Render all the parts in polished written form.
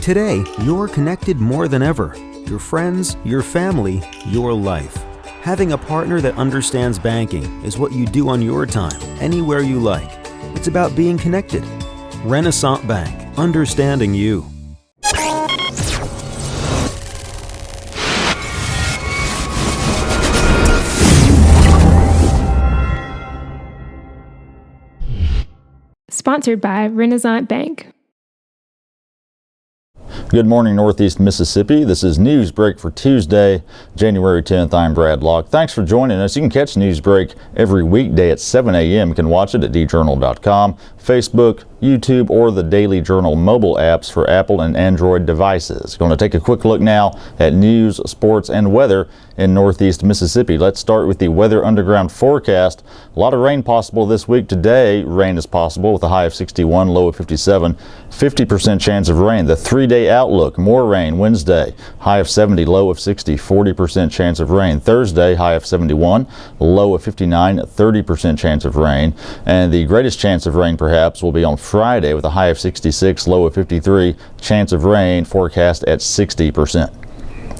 Today, you're connected more than ever. Your friends, your family, your life. Having a partner that understands banking is what you do on your time, anywhere you like. It's about being connected. Renaissance Bank, understanding you. Sponsored by Renaissance Bank. Good morning, Northeast Mississippi. This is Newsbreak for Tuesday, January 10th. I'm Brad Locke. Thanks for joining us. You can catch Newsbreak every weekday at 7 a.m. You can watch it at djournal.com, Facebook, YouTube, or the Daily Journal mobile apps for Apple and Android devices. Going to take a quick look now at news, sports, and weather in Northeast Mississippi. Let's start with the Weather Underground forecast. A lot of rain possible this week. Today, rain is possible with a high of 61, low of 57, 50% chance of rain. The 3-day outlook, more rain Wednesday, high of 70, low of 60, 40% chance of rain. Thursday, high of 71, low of 59, 30% chance of rain. And the greatest chance of rain perhaps will be on Friday with a high of 66, low of 53, chance of rain forecast at 60%.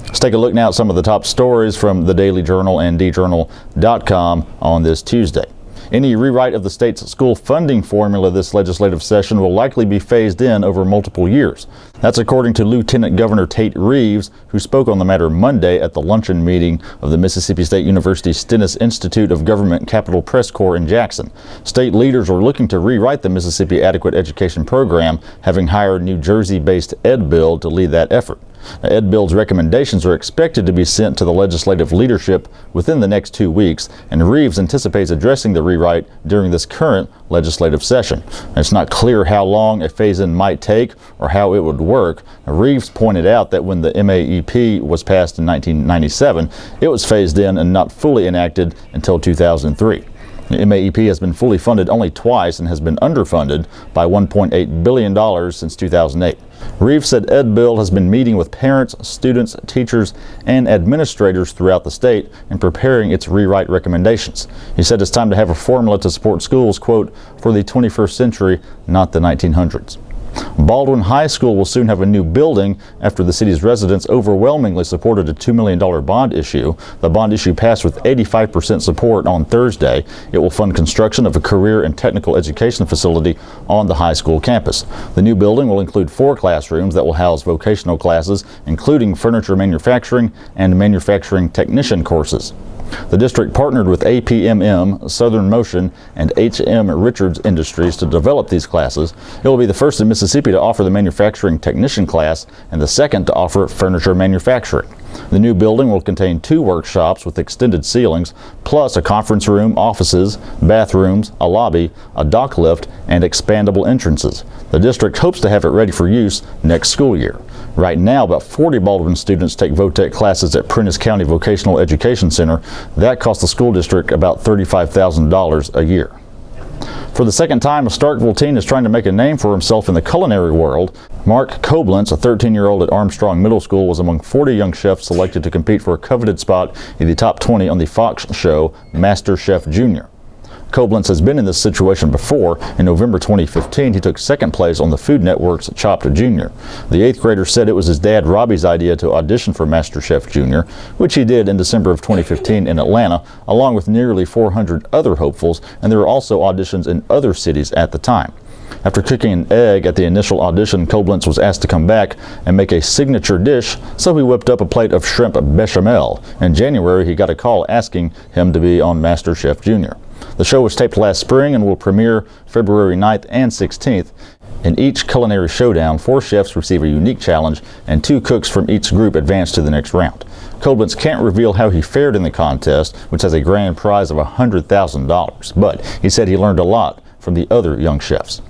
Let's take a look now at some of the top stories from the Daily Journal and djournal.com on this Tuesday. Any rewrite of the state's school funding formula this legislative session will likely be phased in over multiple years. That's according to Lieutenant Governor Tate Reeves, who spoke on the matter Monday at the luncheon meeting of the Mississippi State University Stennis Institute of Government Capitol Press Corps in Jackson. State leaders are looking to rewrite the Mississippi Adequate Education Program, having hired New Jersey-based EdBuild to lead that effort. EdBuild's recommendations are expected to be sent to the legislative leadership within the next 2 weeks, and Reeves anticipates addressing the rewrite during this current legislative session. It's not clear how long a phase-in might take or how it would work. Reeves pointed out that when the MAEP was passed in 1997, it was phased in and not fully enacted until 2003. The MAEP has been fully funded only twice and has been underfunded by $1.8 billion since 2008. Reeves said EdBuild has been meeting with parents, students, teachers, and administrators throughout the state and preparing its rewrite recommendations. He said it's time to have a formula to support schools, quote, for the 21st century, not the 1900s. Baldwin High School will soon have a new building after the city's residents overwhelmingly supported a $2 million bond issue. The bond issue passed with 85% support on Thursday. It will fund construction of a career and technical education facility on the high school campus. The new building will include 4 classrooms that will house vocational classes, including furniture manufacturing and manufacturing technician courses. The district partnered with APMM, Southern Motion, and H.M. Richards Industries to develop these classes. It will be the first in Mississippi to offer the manufacturing technician class and the second to offer furniture manufacturing. The new building will contain 2 workshops with extended ceilings, plus a conference room, offices, bathrooms, a lobby, a dock lift, and expandable entrances. The district hopes to have it ready for use next school year. Right now, about 40 Baldwin students take VOTEC classes at Prentiss County Vocational Education Center. That costs the school district about $35,000 a year. For the second time, a Starkville teen is trying to make a name for himself in the culinary world. Mark Koblentz, a 13-year-old at Armstrong Middle School, was among 40 young chefs selected to compete for a coveted spot in the top 20 on the Fox show Master Chef Junior. Koblentz has been in this situation before. In November 2015, he took second place on the Food Network's Chopped Junior. The 8th grader said it was his dad Robbie's idea to audition for Master Chef Junior, which he did in December of 2015 in Atlanta, along with nearly 400 other hopefuls, and there were also auditions in other cities at the time. After cooking an egg at the initial audition, Koblentz was asked to come back and make a signature dish, so he whipped up a plate of shrimp bechamel. In January, he got a call asking him to be on Master Chef Junior. The show was taped last spring and will premiere February 9th and 16th. In each culinary showdown, 4 chefs receive a unique challenge, and 2 cooks from each group advance to the next round. Koblentz can't reveal how he fared in the contest, which has a grand prize of $100,000, but he said he learned a lot from the other young chefs.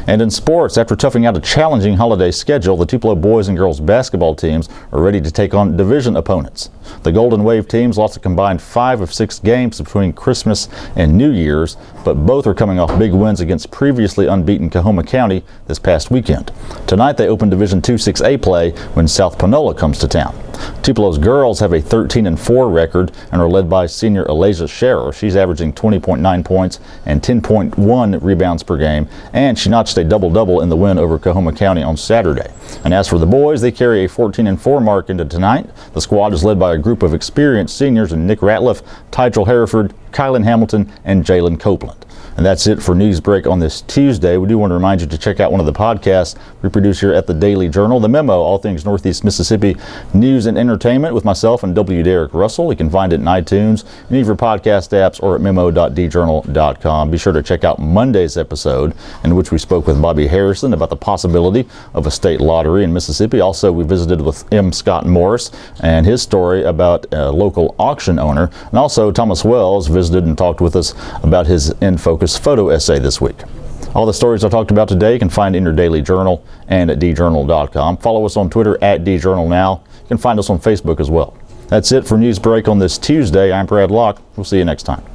And in sports, after toughing out a challenging holiday schedule, the Tupelo boys and girls basketball teams are ready to take on division opponents. The Golden Wave teams lost a combined 5 of 6 games between Christmas and New Year's, but both are coming off big wins against previously unbeaten Coahoma County this past weekend. Tonight they open Division II 6A play when South Panola comes to town. Tupelo's girls have a 13-4 record and are led by senior Alasia Scherer. She's averaging 20.9 points and 10.1 rebounds per game, and she notched a double-double in the win over Coahoma County on Saturday. And as for the boys, they carry a 14-4 mark into tonight. The squad is led by a group of experienced seniors in Nick Ratliff, Tygel Hereford, Kylan Hamilton, and Jalen Copeland. And that's it for Newsbreak on this Tuesday. We do want to remind you to check out one of the podcasts we produce here at the Daily Journal, The Memo, all things Northeast Mississippi news and entertainment with myself and W. Derek Russell. You can find it in iTunes, any of your podcast apps, or at memo.djournal.com. Be sure to check out Monday's episode, in which we spoke with Bobby Harrison about the possibility of a state lottery in Mississippi. Also, we visited with M. Scott Morris and his story about a local auction owner. And also, Thomas Wells visited and talked with us about his In Focus photo essay this week. All the stories I talked about today you can find in your Daily Journal and at djournal.com. Follow us on Twitter at djournalnow. You can find us on Facebook as well. That's it for Newsbreak on this Tuesday. I'm Brad Locke. We'll see you next time.